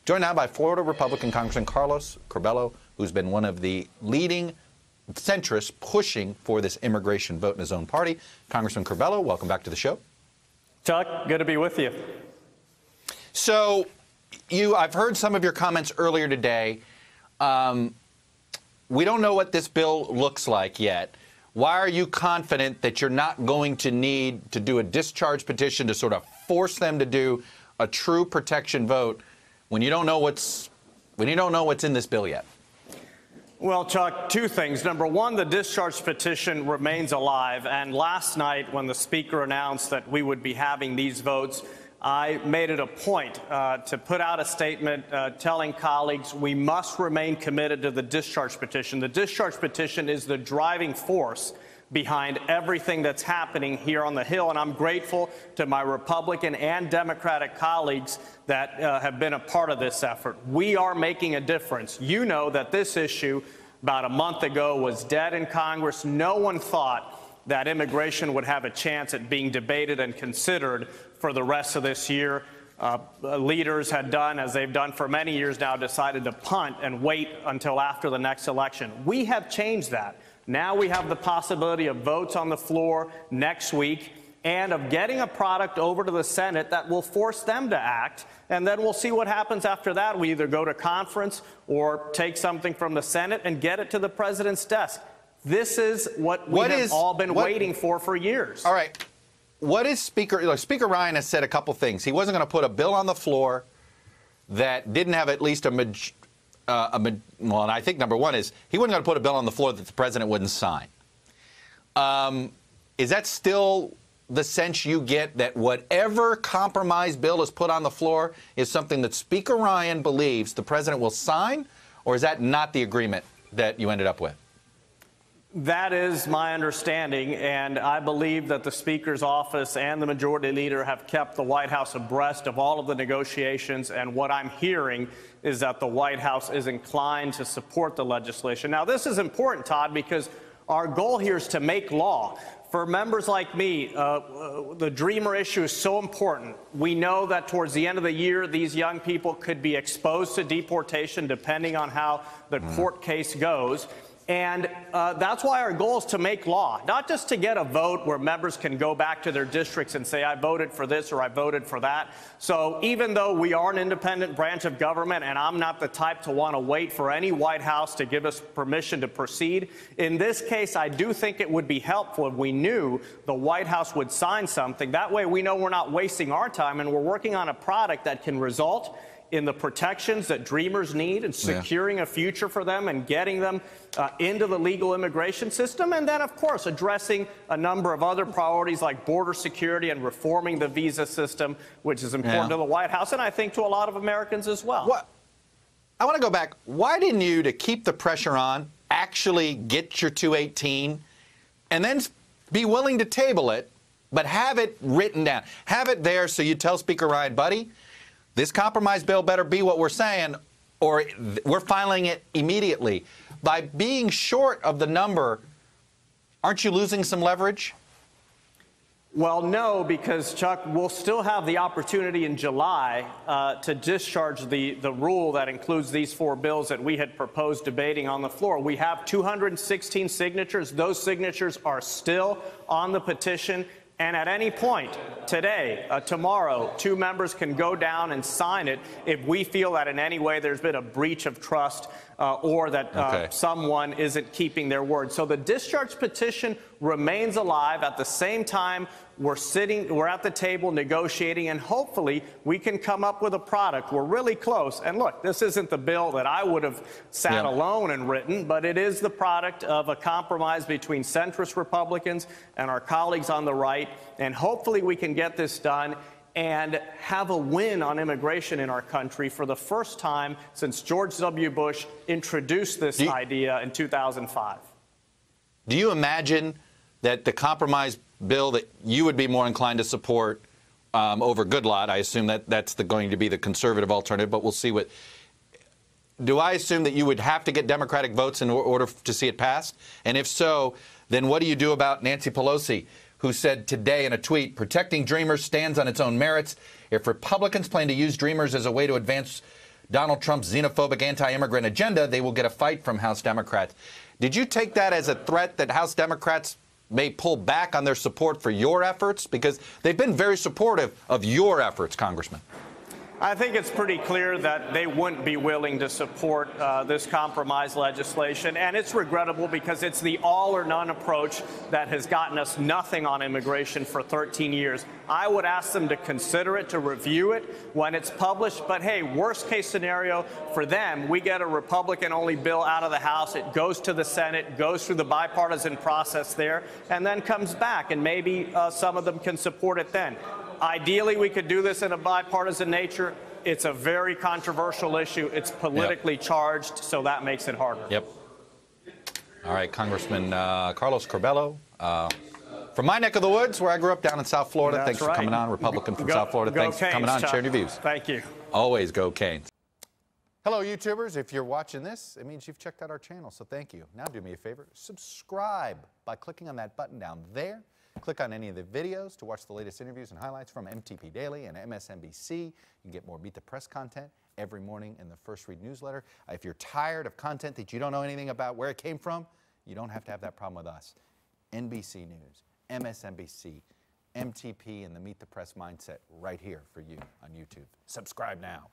Joined now by Florida Republican Congressman Carlos Curbelo, who's been one of the leading centrists pushing for this immigration vote in his own party. Congressman Curbelo, welcome back to the show. Chuck, good to be with you. So, I've heard some of your comments earlier today. We don't know what this bill looks like yet. Why are you confident that you're not going to need to do a discharge petition to sort of force them to do a true protection vote when you don't know what's in this bill yet? Well, Chuck, two things. Number one, the discharge petition remains alive. And last night, when the Speaker announced that we would be having these votes, I made it a point to put out a statement telling colleagues we must remain committed to the discharge petition. The discharge petition is the driving force behind everything that's happening here on the Hill, and I'm grateful to my Republican and Democratic colleagues that have been a part of this effort. We are making a difference. You know that this issue about a month ago was dead in Congress. No one thought that immigration would have a chance at being debated and considered for the rest of this year. Leaders had done, as they've done for many years now, decided to punt and wait until after the next election. We have changed that. Now we have the possibility of votes on the floor next week and of getting a product over to the Senate that will force them to act. And then we'll see what happens after that. We either go to conference or take something from the Senate and get it to the president's desk. This is what we have all been waiting for years. All right. What is Speaker Ryan has said a couple things. He wasn't going to put a bill on the floor that didn't have at least well, and I think number one is he wasn't going to put a bill on the floor that the president wouldn't sign. Is that still the sense you get, that whatever compromise bill is put on the floor is something that Speaker Ryan believes the president will sign, or is that not the agreement that you ended up with? That is my understanding, and I believe that the Speaker's office and the Majority Leader have kept the White House abreast of all of the negotiations, and what I'm hearing is that the White House is inclined to support the legislation. Now, this is important, Todd, because our goal here is to make law. For members like me, the Dreamer issue is so important. We know that towards the end of the year, these young people could be exposed to deportation depending on how the court case goes. And that's why our goal is to make law, not just to get a vote where members can go back to their districts and say, I voted for this or I voted for that. So even though we are an independent branch of government and I'm not the type to want to wait for any White House to give us permission to proceed, in this case, I do think it would be helpful if we knew the White House would sign something. That way we know we're not wasting our time and we're working on a product that can result in the protections that Dreamers need and securing a future for them and getting them into the legal immigration system. And then, of course, addressing a number of other priorities like border security and reforming the visa system, which is important to the White House and I think to a lot of Americans as well. I want to go back. Why didn't you, to keep the pressure on, actually get your 218 and then be willing to table it, but have it written down? Have it there so you tell Speaker Ryan, buddy, this compromise bill better be what we're saying, or we're filing it immediately. By being short of the number, aren't you losing some leverage? Well, no, because, Chuck, we'll still have the opportunity in July to discharge the rule that includes these four bills that we had proposed debating on the floor. We have 216 signatures. Those signatures are still on the petition. And at any point, today, tomorrow, two members can go down and sign it if we feel that in any way there's been a breach of trust or that someone isn't keeping their word. So the discharge petition remains alive. At the same time, we're at the table negotiating, and hopefully we can come up with a product. We're really close. And look, this isn't the bill that I would have sat alone and written, but it is the product of a compromise between centrist Republicans and our colleagues on the right. And hopefully we can get this done and have a win on immigration in our country for the first time since George W. Bush introduced this idea in 2005. Do you imagine that the compromise bill that you would be more inclined to support over Goodlatte, I assume that that's going to be the conservative alternative, but we'll see what. Do I assume that you would have to get Democratic votes in order to see it passed? And if so, then what do you do about Nancy Pelosi, who said today in a tweet, protecting Dreamers stands on its own merits. If Republicans plan to use Dreamers as a way to advance Donald Trump's xenophobic anti-immigrant agenda, they will get a fight from House Democrats. Did you take that as a threat that House Democrats may pull back on their support for your efforts? Because they've been very supportive of your efforts, Congressman. I think it's pretty clear that they wouldn't be willing to support this compromise legislation, and it's regrettable because it's the all or none approach that has gotten us nothing on immigration for 13 years. I would ask them to consider it, to review it when it's published, but hey, worst case scenario for them, we get a Republican-only bill out of the House, it goes to the Senate, goes through the bipartisan process there, and then comes back, and maybe some of them can support it then. Ideally, we could do this in a bipartisan nature. It's a very controversial issue. It's politically charged, so that makes it harder. Yep. All right, Congressman Carlos Curbelo, from my neck of the woods, where I grew up down in South Florida. That's Thanks for coming on, Republican from South Florida. Thanks for coming on, sharing your views. Thank you. Always go Canes. Hello, YouTubers. If you're watching this, it means you've checked out our channel, so thank you. Now do me a favor, subscribe by clicking on that button down there. Click on any of the videos to watch the latest interviews and highlights from MTP Daily and MSNBC. You can get more Meet the Press content every morning in the First Read newsletter. If you're tired of content that you don't know anything about where it came from, you don't have to have that problem with us. NBC News, MSNBC, MTP, and the Meet the Press mindset right here for you on YouTube. Subscribe now.